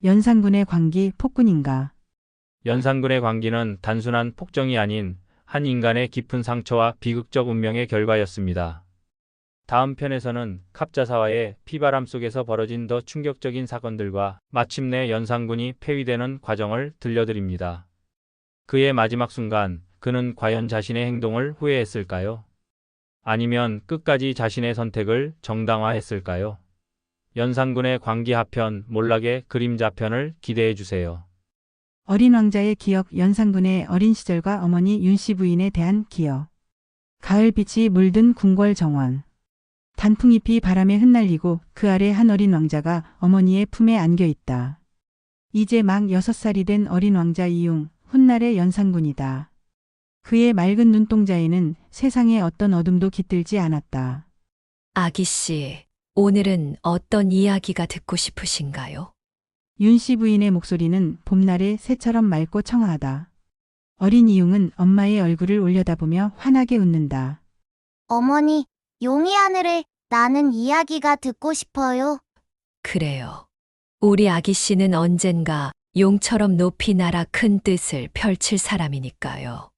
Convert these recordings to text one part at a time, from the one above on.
연산군의 광기 폭군인가? 연산군의 광기는 단순한 폭정이 아닌 한 인간의 깊은 상처와 비극적 운명의 결과였습니다. 다음 편에서는 갑자사와의 피바람 속에서 벌어진 더 충격적인 사건들과 마침내 연산군이 폐위되는 과정을 들려드립니다. 그의 마지막 순간, 그는 과연 자신의 행동을 후회했을까요? 아니면 끝까지 자신의 선택을 정당화했을까요? 연산군의 광기 하편, 몰락의 그림자편을 기대해주세요. 어린 왕자의 기억, 연산군의 어린 시절과 어머니 윤씨 부인에 대한 기억. 가을빛이 물든 궁궐 정원. 단풍잎이 바람에 흩날리고 그 아래 한 어린 왕자가 어머니의 품에 안겨 있다. 이제 막 6살이 된 어린 왕자 이용, 훗날의 연산군이다. 그의 맑은 눈동자에는 세상의 어떤 어둠도 깃들지 않았다. 아기씨, 오늘은 어떤 이야기가 듣고 싶으신가요? 윤씨 부인의 목소리는 봄날의 새처럼 맑고 청아하다. 어린 이용은 엄마의 얼굴을 올려다보며 환하게 웃는다. 어머니, 용의 하늘을 나는 이야기가 듣고 싶어요. 그래요. 우리 아기씨는 언젠가 용처럼 높이 날아 큰 뜻을 펼칠 사람이니까요.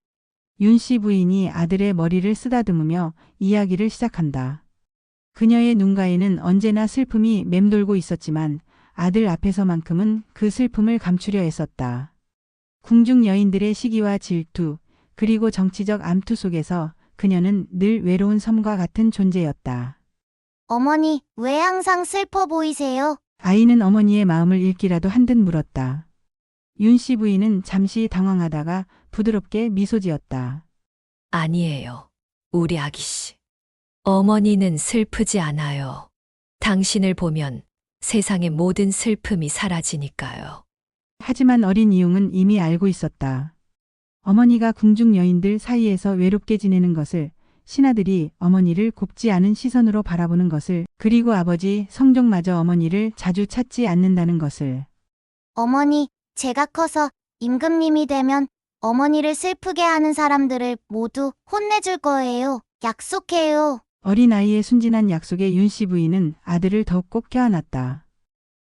윤씨 부인이 아들의 머리를 쓰다듬으며 이야기를 시작한다. 그녀의 눈가에는 언제나 슬픔이 맴돌고 있었지만 아들 앞에서만큼은 그 슬픔을 감추려 애썼다. 궁중 여인들의 시기와 질투, 그리고 정치적 암투 속에서 그녀는 늘 외로운 섬과 같은 존재였다. 어머니, 왜 항상 슬퍼 보이세요? 아이는 어머니의 마음을 읽기라도 한 듯 물었다. 윤씨 부인은 잠시 당황하다가 부드럽게 미소 지었다. 아니에요. 우리 아기씨. 어머니는 슬프지 않아요. 당신을 보면 세상의 모든 슬픔이 사라지니까요. 하지만 어린 이용은 이미 알고 있었다. 어머니가 궁중 여인들 사이에서 외롭게 지내는 것을, 신하들이 어머니를 곱지 않은 시선으로 바라보는 것을, 그리고 아버지 성종마저 어머니를 자주 찾지 않는다는 것을. 어머니, 제가 커서 임금님이 되면 어머니를 슬프게 하는 사람들을 모두 혼내줄 거예요. 약속해요. 어린아이의 순진한 약속에 윤씨 부인은 아들을 더욱 꼭 껴안았다.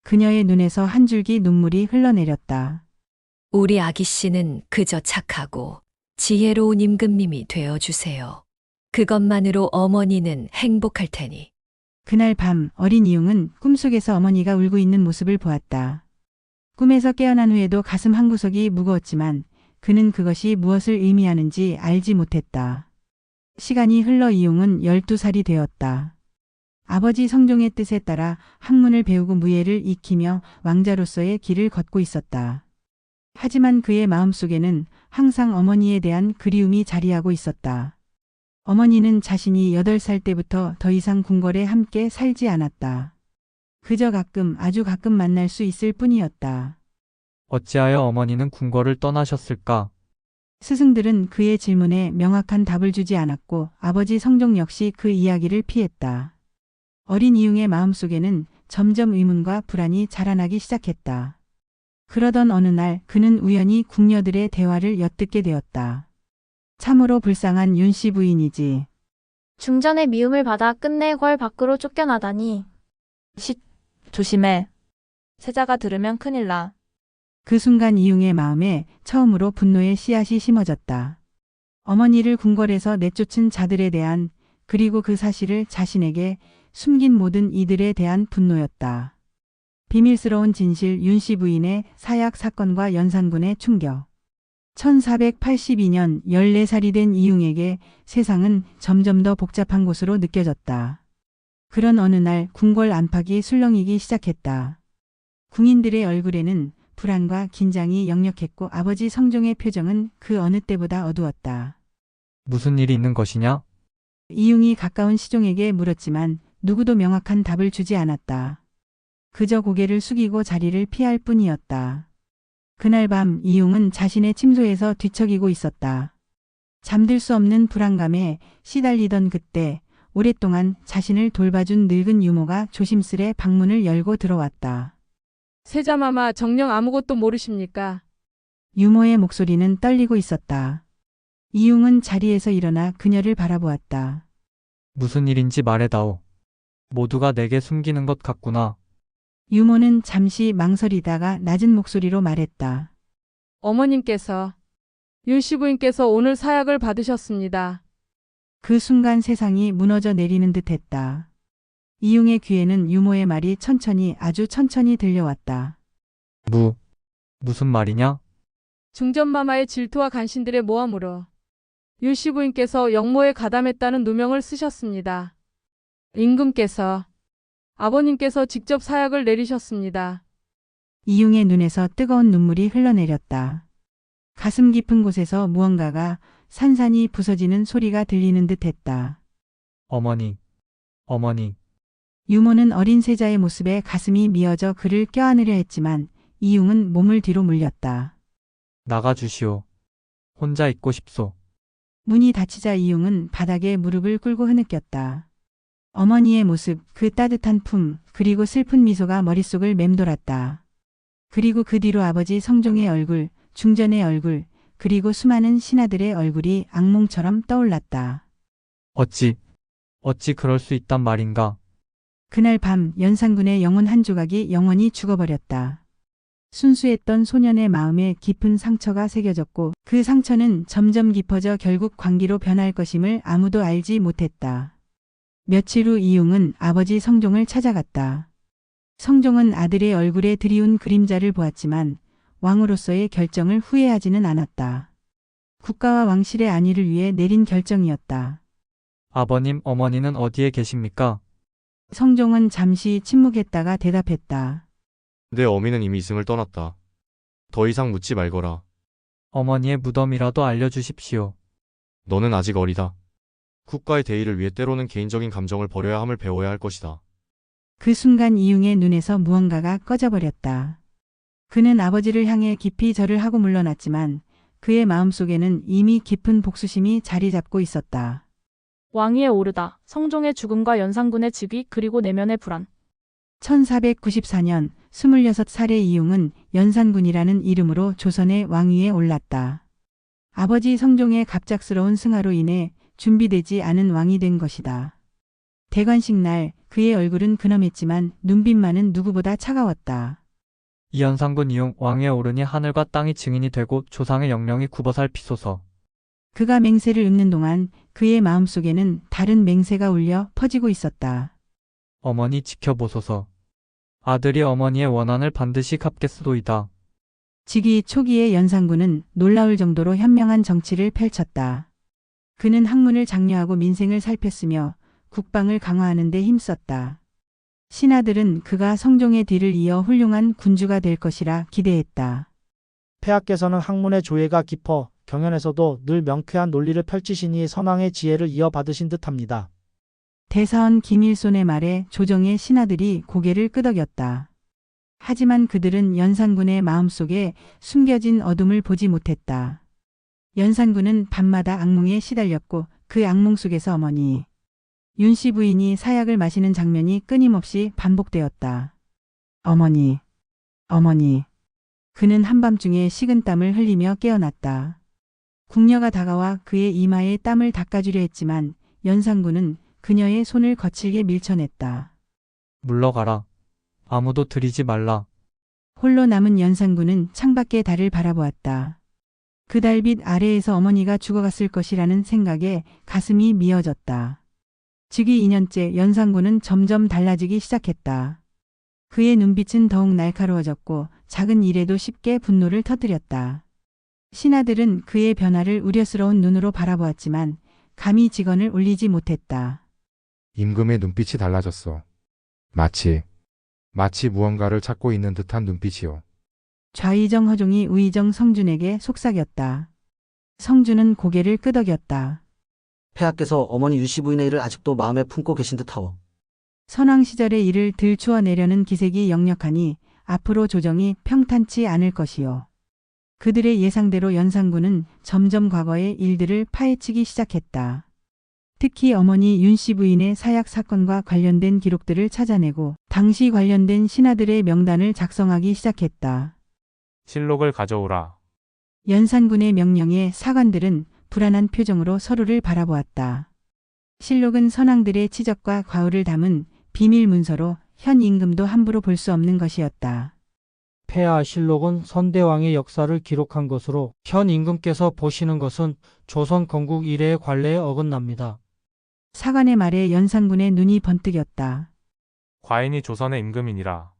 그녀의 눈에서 한 줄기 눈물이 흘러내렸다. 우리 아기씨는 그저 착하고 지혜로운 임금님이 되어주세요. 그것만으로 어머니는 행복할 테니. 그날 밤 어린 이용은 꿈속에서 어머니가 울고 있는 모습을 보았다. 꿈에서 깨어난 후에도 가슴 한구석이 무거웠지만 그는 그것이 무엇을 의미하는지 알지 못했다. 시간이 흘러 이용은 12살이 되었다. 아버지 성종의 뜻에 따라 학문을 배우고 무예를 익히며 왕자로서의 길을 걷고 있었다. 하지만 그의 마음속에는 항상 어머니에 대한 그리움이 자리하고 있었다. 어머니는 자신이 8살 때부터 더 이상 궁궐에 함께 살지 않았다. 그저 가끔, 아주 가끔 만날 수 있을 뿐이었다. 어찌하여 어머니는 궁궐을 떠나셨을까? 스승들은 그의 질문에 명확한 답을 주지 않았고 아버지 성종 역시 그 이야기를 피했다. 어린 이용의 마음속에는 점점 의문과 불안이 자라나기 시작했다. 그러던 어느 날 그는 우연히 궁녀들의 대화를 엿듣게 되었다. 참으로 불쌍한 윤씨 부인이지. 중전의 미움을 받아 끝내 궐 밖으로 쫓겨나다니. 쉿, 조심해. 세자가 들으면 큰일 나. 그 순간 이용의 마음에 처음으로 분노의 씨앗이 심어졌다. 어머니를 궁궐에서 내쫓은 자들에 대한, 그리고 그 사실을 자신에게 숨긴 모든 이들에 대한 분노였다. 비밀스러운 진실, 윤씨 부인의 사약 사건과 연산군의 충격. 1482년 14살이 된 이용에게 세상은 점점 더 복잡한 곳으로 느껴졌다. 그런 어느 날 궁궐 안팎이 술렁이기 시작했다. 궁인들의 얼굴에는 불안과 긴장이 역력했고 아버지 성종의 표정은 그 어느 때보다 어두웠다. 무슨 일이 있는 것이냐? 이용이 가까운 시종에게 물었지만 누구도 명확한 답을 주지 않았다. 그저 고개를 숙이고 자리를 피할 뿐이었다. 그날 밤 이용은 자신의 침소에서 뒤척이고 있었다. 잠들 수 없는 불안감에 시달리던 그때 오랫동안 자신을 돌봐준 늙은 유모가 조심스레 방문을 열고 들어왔다. 세자마마 정녕 아무것도 모르십니까? 유모의 목소리는 떨리고 있었다. 이용은 자리에서 일어나 그녀를 바라보았다. 무슨 일인지 말해다오. 모두가 내게 숨기는 것 같구나. 유모는 잠시 망설이다가 낮은 목소리로 말했다. 어머님께서, 윤 시부인께서 오늘 사약을 받으셨습니다. 그 순간 세상이 무너져 내리는 듯 했다. 이용의 귀에는 유모의 말이 천천히 아주 천천히 들려왔다. 무슨 말이냐? 중전마마의 질투와 간신들의 모함으로 윤 시부인께서 영모에 가담했다는 누명을 쓰셨습니다. 임금께서, 아버님께서 직접 사약을 내리셨습니다. 이용의 눈에서 뜨거운 눈물이 흘러내렸다. 가슴 깊은 곳에서 무언가가 산산이 부서지는 소리가 들리는 듯 했다. 어머니. 유모는 어린 세자의 모습에 가슴이 미어져 그를 껴안으려 했지만 이용은 몸을 뒤로 물렸다. 나가주시오. 혼자 있고 싶소. 문이 닫히자 이용은 바닥에 무릎을 꿇고 흐느꼈다. 어머니의 모습, 그 따뜻한 품, 그리고 슬픈 미소가 머릿속을 맴돌았다. 그리고 그 뒤로 아버지 성종의 얼굴, 중전의 얼굴, 그리고 수많은 신하들의 얼굴이 악몽처럼 떠올랐다. 어찌 그럴 수 있단 말인가? 그날 밤 연산군의 영혼 한 조각이 영원히 죽어버렸다. 순수했던 소년의 마음에 깊은 상처가 새겨졌고 그 상처는 점점 깊어져 결국 광기로 변할 것임을 아무도 알지 못했다. 며칠 후 이용은 아버지 성종을 찾아갔다. 성종은 아들의 얼굴에 드리운 그림자를 보았지만 왕으로서의 결정을 후회하지는 않았다. 국가와 왕실의 안위를 위해 내린 결정이었다. 아버님, 어머니는 어디에 계십니까? 성종은 잠시 침묵했다가 대답했다. 내 어미는 이미 이승을 떠났다. 더 이상 묻지 말거라. 어머니의 무덤이라도 알려주십시오. 너는 아직 어리다. 국가의 대의를 위해 때로는 개인적인 감정을 버려야 함을 배워야 할 것이다. 그 순간 이용의 눈에서 무언가가 꺼져버렸다. 그는 아버지를 향해 깊이 절을 하고 물러났지만 그의 마음속에는 이미 깊은 복수심이 자리 잡고 있었다. 왕위에 오르다. 성종의 죽음과 연산군의 즉위 그리고 내면의 불안. 1494년 26살의 이용은 연산군이라는 이름으로 조선의 왕위에 올랐다. 아버지 성종의 갑작스러운 승하로 인해 준비되지 않은 왕이 된 것이다. 대관식 날 그의 얼굴은 근엄했지만 눈빛만은 누구보다 차가웠다. 이연산군 이용 왕위에 오르니 하늘과 땅이 증인이 되고 조상의 영령이 굽어살피소서. 그가 맹세를 읊는 동안 그의 마음속에는 다른 맹세가 울려 퍼지고 있었다. 어머니 지켜보소서. 아들이 어머니의 원한을 반드시 갚겠소이다. 즉위 초기의 연산군은 놀라울 정도로 현명한 정치를 펼쳤다. 그는 학문을 장려하고 민생을 살폈으며 국방을 강화하는 데 힘썼다. 신하들은 그가 성종의 뒤를 이어 훌륭한 군주가 될 것이라 기대했다. 폐하께서는 학문의 조예가 깊어 경연에서도 늘 명쾌한 논리를 펼치시니 선왕의 지혜를 이어받으신 듯합니다. 대사원 김일손의 말에 조정의 신하들이 고개를 끄덕였다. 하지만 그들은 연산군의 마음속에 숨겨진 어둠을 보지 못했다. 연산군은 밤마다 악몽에 시달렸고 그 악몽 속에서 어머니 윤씨 부인이 사약을 마시는 장면이 끊임없이 반복되었다. 어머니. 그는 한밤중에 식은땀을 흘리며 깨어났다. 궁녀가 다가와 그의 이마에 땀을 닦아주려 했지만 연산군은 그녀의 손을 거칠게 밀쳐냈다. 물러가라. 아무도 들이지 말라. 홀로 남은 연산군은 창밖의 달을 바라보았다. 그 달빛 아래에서 어머니가 죽어갔을 것이라는 생각에 가슴이 미어졌다. 즉위 2년째 연산군은 점점 달라지기 시작했다. 그의 눈빛은 더욱 날카로워졌고 작은 일에도 쉽게 분노를 터뜨렸다. 신하들은 그의 변화를 우려스러운 눈으로 바라보았지만 감히 직언을 올리지 못했다. 임금의 눈빛이 달라졌어. 마치 무언가를 찾고 있는 듯한 눈빛이요. 좌의정 허종이 우의정 성준에게 속삭였다. 성준은 고개를 끄덕였다. 폐하께서 어머니 유씨 부인의 일을 아직도 마음에 품고 계신 듯하오. 선왕 시절의 일을 들추어내려는 기색이 역력하니 앞으로 조정이 평탄치 않을 것이요. 그들의 예상대로 연산군은 점점 과거의 일들을 파헤치기 시작했다. 특히 어머니 윤씨 부인의 사약 사건과 관련된 기록들을 찾아내고 당시 관련된 신하들의 명단을 작성하기 시작했다. 실록을 가져오라. 연산군의 명령에 사관들은 불안한 표정으로 서로를 바라보았다. 실록은 선왕들의 치적과 과오를 담은 비밀 문서로 현 임금도 함부로 볼 수 없는 것이었다. 폐하실록은 선대왕의 역사를 기록한 것으로 현 임금께서 보시는 것은 조선 건국 이래의 관례에 어긋납니다. 사관의 말에 연산군의 눈이 번뜩였다. 과인이 조선의 임금이니라.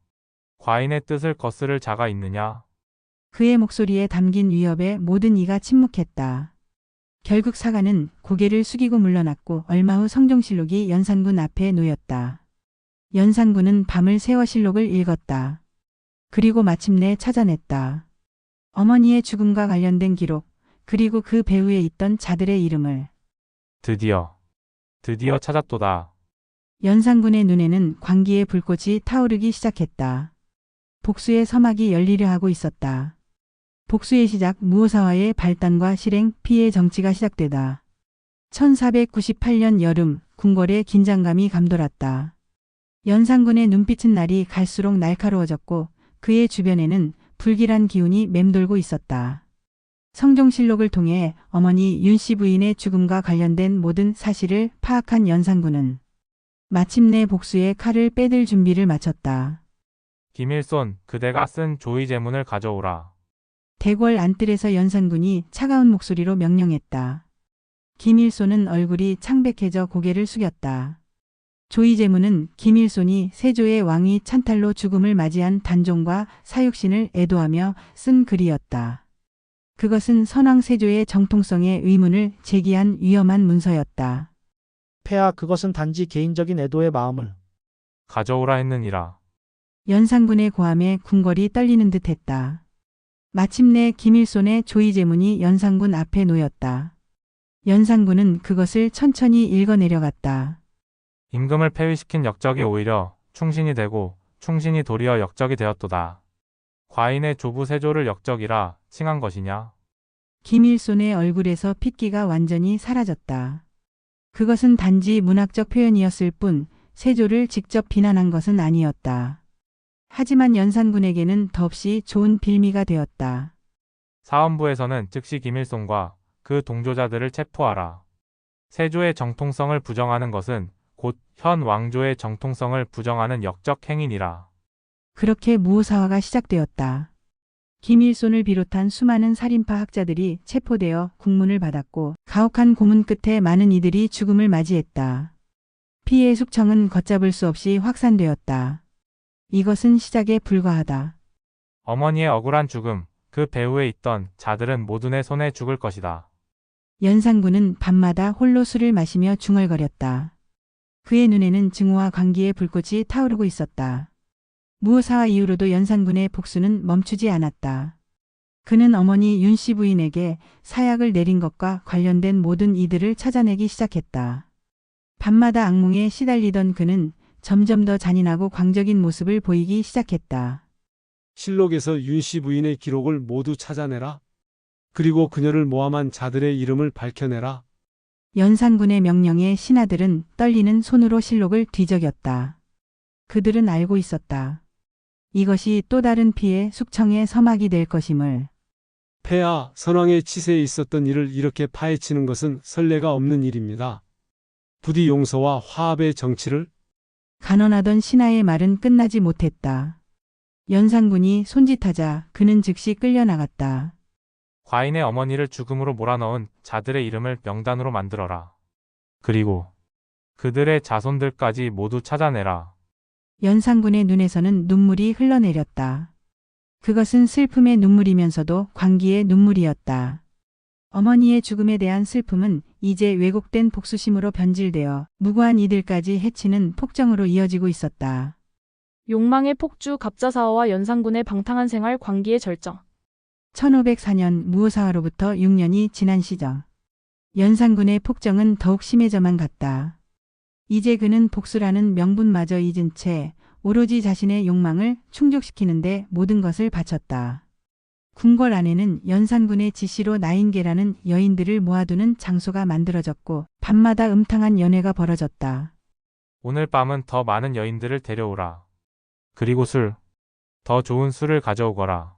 과인의 뜻을 거스를 자가 있느냐? 그의 목소리에 담긴 위협에 모든 이가 침묵했다. 결국 사관은 고개를 숙이고 물러났고 얼마 후 성종실록이 연산군 앞에 놓였다. 연산군은 밤을 새워 실록을 읽었다. 그리고 마침내 찾아냈다. 어머니의 죽음과 관련된 기록, 그리고 그 배후에 있던 자들의 이름을. 드디어 찾았도다. 연산군의 눈에는 광기의 불꽃이 타오르기 시작했다. 복수의 서막이 열리려 하고 있었다. 복수의 시작, 무오사화의 발단과 실행, 피의 정치가 시작되다. 1498년 여름, 궁궐에 긴장감이 감돌았다. 연산군의 눈빛은 날이 갈수록 날카로워졌고 그의 주변에는 불길한 기운이 맴돌고 있었다. 성종실록을 통해 어머니 윤씨 부인의 죽음과 관련된 모든 사실을 파악한 연산군은 마침내 복수의 칼을 빼들 준비를 마쳤다. 김일손, 그대가 쓴 조의제문을 가져오라. 대궐 안뜰에서 연산군이 차가운 목소리로 명령했다. 김일손은 얼굴이 창백해져 고개를 숙였다. 조의제문은 김일손이 세조의 왕위 찬탈로 죽음을 맞이한 단종과 사육신을 애도하며 쓴 글이었다. 그것은 선왕 세조의 정통성에 의문을 제기한 위험한 문서였다. 폐하, 그것은 단지 개인적인 애도의 마음을 가져오라 했느니라. 연산군의 고함에 궁궐이 떨리는 듯했다. 마침내 김일손의 조의제문이 연산군 앞에 놓였다. 연산군은 그것을 천천히 읽어내려갔다. 임금을 폐위시킨 역적이 오히려 충신이 되고 충신이 도리어 역적이 되었도다. 과인의 조부 세조를 역적이라 칭한 것이냐? 김일손의 얼굴에서 핏기가 완전히 사라졌다. 그것은 단지 문학적 표현이었을 뿐 세조를 직접 비난한 것은 아니었다. 하지만 연산군에게는 더없이 좋은 빌미가 되었다. 사헌부에서는 즉시 김일손과 그 동조자들을 체포하라. 세조의 정통성을 부정하는 것은 곧 현 왕조의 정통성을 부정하는 역적 행위니라. 그렇게 무오사화가 시작되었다. 김일손을 비롯한 수많은 살인파 학자들이 체포되어 국문을 받았고 가혹한 고문 끝에 많은 이들이 죽음을 맞이했다. 피해의 숙청은 걷잡을 수 없이 확산되었다. 이것은 시작에 불과하다. 어머니의 억울한 죽음, 그 배후에 있던 자들은 모두 내 손에 죽을 것이다. 연산군은 밤마다 홀로 술을 마시며 중얼거렸다. 그의 눈에는 증오와 광기의 불꽃이 타오르고 있었다. 무오사화 이후로도 연산군의 복수는 멈추지 않았다. 그는 어머니 윤씨 부인에게 사약을 내린 것과 관련된 모든 이들을 찾아내기 시작했다. 밤마다 악몽에 시달리던 그는 점점 더 잔인하고 광적인 모습을 보이기 시작했다. 실록에서 윤씨 부인의 기록을 모두 찾아내라. 그리고 그녀를 모함한 자들의 이름을 밝혀내라. 연산군의 명령에 신하들은 떨리는 손으로 실록을 뒤적였다. 그들은 알고 있었다. 이것이 또 다른 피해 숙청의 서막이 될 것임을. 폐하, 선왕의 치세에 있었던 일을 이렇게 파헤치는 것은 선례가 없는 일입니다. 부디 용서와 화합의 정치를. 간언하던 신하의 말은 끝나지 못했다. 연산군이 손짓하자 그는 즉시 끌려나갔다. 과인의 어머니를 죽음으로 몰아넣은 자들의 이름을 명단으로 만들어라. 그리고 그들의 자손들까지 모두 찾아내라. 연산군의 눈에서는 눈물이 흘러내렸다. 그것은 슬픔의 눈물이면서도 광기의 눈물이었다. 어머니의 죽음에 대한 슬픔은 이제 왜곡된 복수심으로 변질되어 무고한 이들까지 해치는 폭정으로 이어지고 있었다. 욕망의 폭주, 갑자사화와 연산군의 방탕한 생활, 광기의 절정. 1504년 무오사화로부터 6년이 지난 시점. 연산군의 폭정은 더욱 심해져만 갔다. 이제 그는 복수라는 명분마저 잊은 채 오로지 자신의 욕망을 충족시키는데 모든 것을 바쳤다. 궁궐 안에는 연산군의 지시로 나인계라는 여인들을 모아두는 장소가 만들어졌고 밤마다 음탕한 연회가 벌어졌다. 오늘 밤은 더 많은 여인들을 데려오라. 그리고 더 좋은 술을 가져오거라.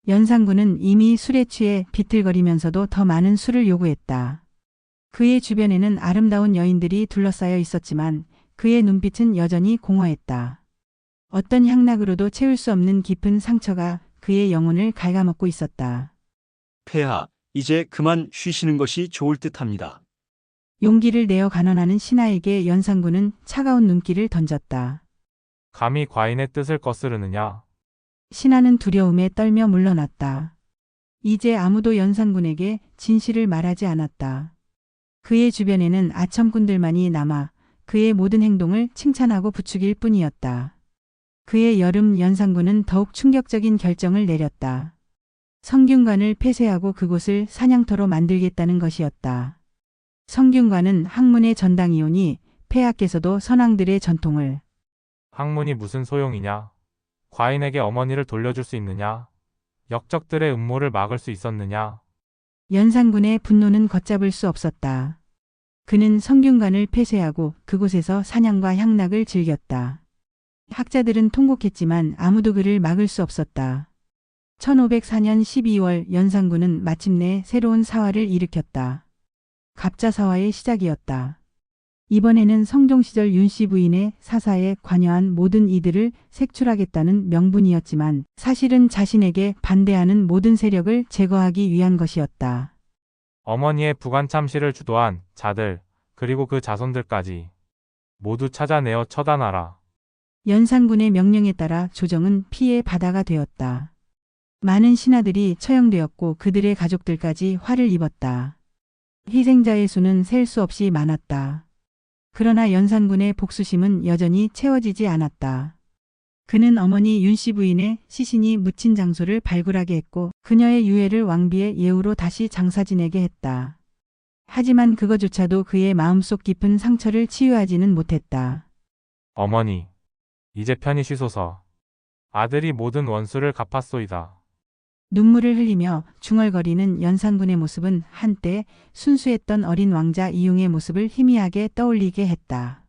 연산군은 이미 술에 취해 비틀거리면서도 더 많은 술을 요구했다. 그의 주변에는 아름다운 여인들이 둘러싸여 있었지만 그의 눈빛은 여전히 공허했다. 어떤 향락으로도 채울 수 없는 깊은 상처가 그의 영혼을 갉아먹고 있었다. 폐하, 이제 그만 쉬시는 것이 좋을 듯합니다. 용기를 내어 간언하는 신하에게 연산군은 차가운 눈길을 던졌다. 감히 과인의 뜻을 거스르느냐? 신하는 두려움에 떨며 물러났다. 이제 아무도 연산군에게 진실을 말하지 않았다. 그의 주변에는 아첨꾼들만이 남아 그의 모든 행동을 칭찬하고 부추길 뿐이었다. 그의 여름 연산군은 더욱 충격적인 결정을 내렸다. 성균관을 폐쇄하고 그곳을 사냥터로 만들겠다는 것이었다. 성균관은 학문의 전당이오니 폐하께서도 선왕들의 전통을 학문이 무슨 소용이냐? 과인에게 어머니를 돌려줄 수 있느냐? 역적들의 음모를 막을 수 있었느냐? 연산군의 분노는 걷잡을 수 없었다. 그는 성균관을 폐쇄하고 그곳에서 사냥과 향락을 즐겼다. 학자들은 통곡했지만 아무도 그를 막을 수 없었다. 1504년 12월 연산군은 마침내 새로운 사화를 일으켰다. 갑자사화의 시작이었다. 이번에는 성종시절 윤씨 부인의 사사에 관여한 모든 이들을 색출하겠다는 명분이었지만 사실은 자신에게 반대하는 모든 세력을 제거하기 위한 것이었다. 어머니의 부관참시를 주도한 자들, 그리고 그 자손들까지 모두 찾아내어 처단하라. 연산군의 명령에 따라 조정은 피해 바다가 되었다. 많은 신하들이 처형되었고 그들의 가족들까지 화를 입었다. 희생자의 수는 셀 수 없이 많았다. 그러나 연산군의 복수심은 여전히 채워지지 않았다. 그는 어머니 윤씨 부인의 시신이 묻힌 장소를 발굴하게 했고 그녀의 유해를 왕비의 예우로 다시 장사 지내게 했다. 하지만 그거조차도 그의 마음속 깊은 상처를 치유하지는 못했다. 어머니, 이제 편히 쉬소서. 아들이 모든 원수를 갚았소이다. 눈물을 흘리며 중얼거리는 연산군의 모습은 한때 순수했던 어린 왕자 이용의 모습을 희미하게 떠올리게 했다.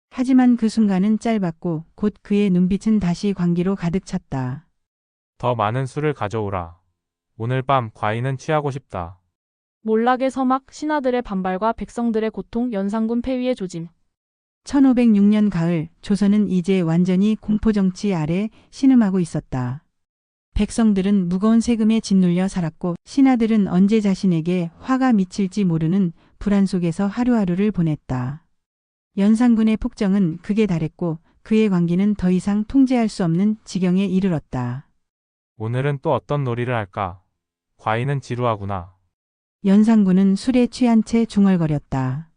하지만 그 순간은 짧았고 곧 그의 눈빛은 다시 광기로 가득 찼다. 더 많은 술을 가져오라. 오늘 밤 과인은 취하고 싶다. 몰락의 서막, 신하들의 반발과 백성들의 고통, 연산군 폐위의 조짐. 1506년 가을, 조선은 이제 완전히 공포정치 아래 신음하고 있었다. 백성들은 무거운 세금에 짓눌려 살았고 신하들은 언제 자신에게 화가 미칠지 모르는 불안 속에서 하루하루를 보냈다. 연산군의 폭정은 극에 달했고 그의 광기는 더 이상 통제할 수 없는 지경에 이르렀다. 오늘은 또 어떤 놀이를 할까? 과인은 지루하구나. 연산군은 술에 취한 채 중얼거렸다.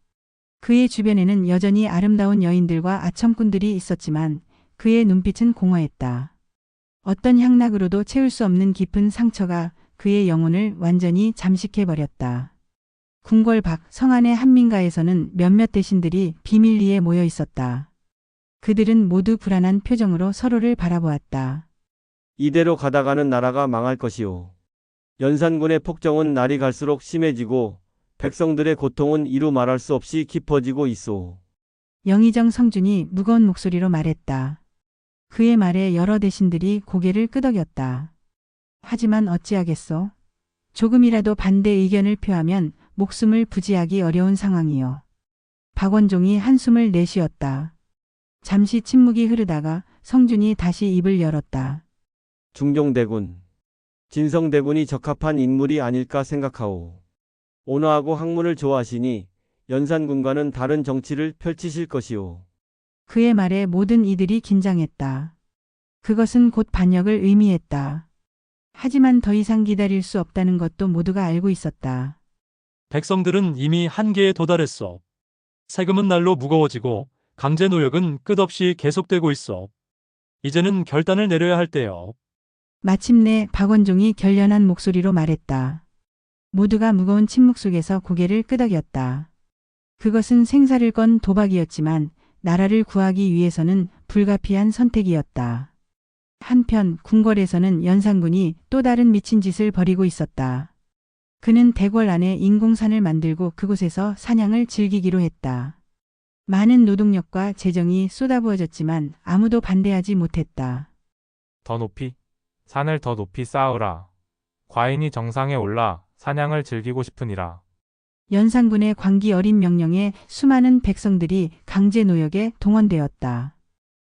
그의 주변에는 여전히 아름다운 여인들과 아첨꾼들이 있었지만 그의 눈빛은 공허했다. 어떤 향락으로도 채울 수 없는 깊은 상처가 그의 영혼을 완전히 잠식해버렸다. 궁궐 밖 성안의 한민가에서는 몇몇 대신들이 비밀리에 모여 있었다. 그들은 모두 불안한 표정으로 서로를 바라보았다. 이대로 가다가는 나라가 망할 것이오. 연산군의 폭정은 날이 갈수록 심해지고 백성들의 고통은 이루 말할 수 없이 깊어지고 있소. 영의정 성준이 무거운 목소리로 말했다. 그의 말에 여러 대신들이 고개를 끄덕였다. 하지만 어찌하겠소? 조금이라도 반대 의견을 표하면 목숨을 부지하기 어려운 상황이요. 박원종이 한숨을 내쉬었다. 잠시 침묵이 흐르다가 성준이 다시 입을 열었다. 중종대군, 진성대군이 적합한 인물이 아닐까 생각하오. 온화하고 학문을 좋아하시니 연산군과는 다른 정치를 펼치실 것이오. 그의 말에 모든 이들이 긴장했다. 그것은 곧 반역을 의미했다. 하지만 더 이상 기다릴 수 없다는 것도 모두가 알고 있었다. 백성들은 이미 한계에 도달했어. 세금은 날로 무거워지고 강제 노역은 끝없이 계속되고 있어. 이제는 결단을 내려야 할 때요. 마침내 박원종이 결연한 목소리로 말했다. 모두가 무거운 침묵 속에서 고개를 끄덕였다. 그것은 생사를 건 도박이었지만 나라를 구하기 위해서는 불가피한 선택이었다. 한편 궁궐에서는 연산군이 또 다른 미친 짓을 벌이고 있었다. 그는 대궐 안에 인공산을 만들고 그곳에서 사냥을 즐기기로 했다. 많은 노동력과 재정이 쏟아부어졌지만 아무도 반대하지 못했다. 더 높이, 산을 더 높이 쌓으라. 과인이 정상에 올라 사냥을 즐기고 싶으니라. 연산군의 광기 어린 명령에 수많은 백성들이 강제 노역에 동원되었다.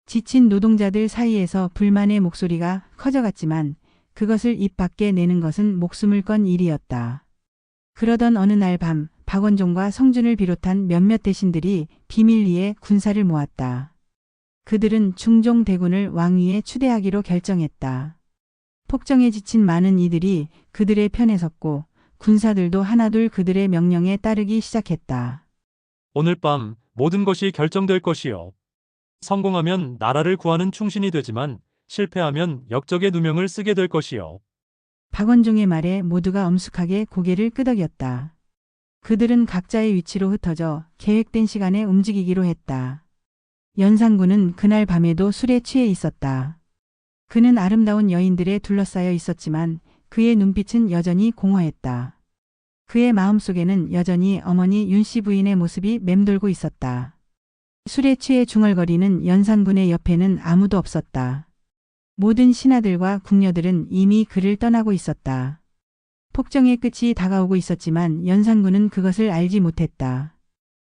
지친 노동자들 사이에서 불만의 목소리가 커져갔지만 그것을 입 밖에 내는 것은 목숨을 건 일이었다. 그러던 어느 날 밤 박원종과 성준을 비롯한 몇몇 대신들이 비밀리에 군사를 모았다. 그들은 중종 대군을 왕위에 추대하기로 결정했다. 폭정에 지친 많은 이들이 그들의 편에 섰고 군사들도 하나둘 그들의 명령에 따르기 시작했다. 오늘 밤 모든 것이 결정될 것이요. 성공하면 나라를 구하는 충신이 되지만 실패하면 역적의 누명을 쓰게 될 것이요. 박원종의 말에 모두가 엄숙하게 고개를 끄덕였다. 그들은 각자의 위치로 흩어져 계획된 시간에 움직이기로 했다. 연산군은 그날 밤에도 술에 취해 있었다. 그는 아름다운 여인들에 둘러싸여 있었지만 그의 눈빛은 여전히 공허했다. 그의 마음속에는 여전히 어머니 윤씨 부인의 모습이 맴돌고 있었다. 술에 취해 중얼거리는 연산군의 옆에는 아무도 없었다. 모든 신하들과 궁녀들은 이미 그를 떠나고 있었다. 폭정의 끝이 다가오고 있었지만 연산군은 그것을 알지 못했다.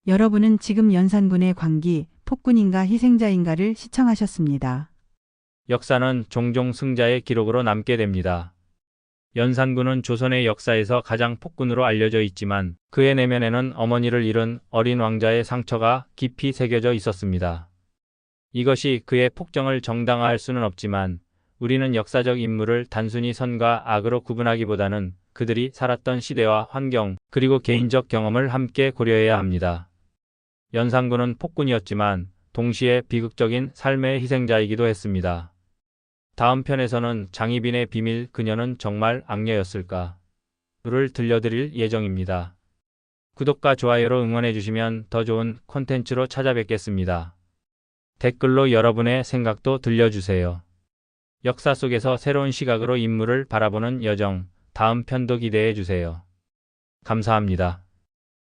여러분은 지금 연산군의 광기, 폭군인가 희생자인가를 시청하셨습니다. 역사는 종종 승자의 기록으로 남게 됩니다. 연산군은 조선의 역사에서 가장 폭군으로 알려져 있지만 그의 내면에는 어머니를 잃은 어린 왕자의 상처가 깊이 새겨져 있었습니다. 이것이 그의 폭정을 정당화할 수는 없지만 우리는 역사적 인물을 단순히 선과 악으로 구분하기보다는 그들이 살았던 시대와 환경 그리고 개인적 경험을 함께 고려해야 합니다. 연산군은 폭군이었지만 동시에 비극적인 삶의 희생자이기도 했습니다. 다음 편에서는 장희빈의 비밀 그녀는 정말 악녀였을까? 를 들려드릴 예정입니다. 구독과 좋아요로 응원해 주시면 더 좋은 콘텐츠로 찾아뵙겠습니다. 댓글로 여러분의 생각도 들려주세요. 역사 속에서 새로운 시각으로 인물을 바라보는 여정, 다음 편도 기대해 주세요. 감사합니다.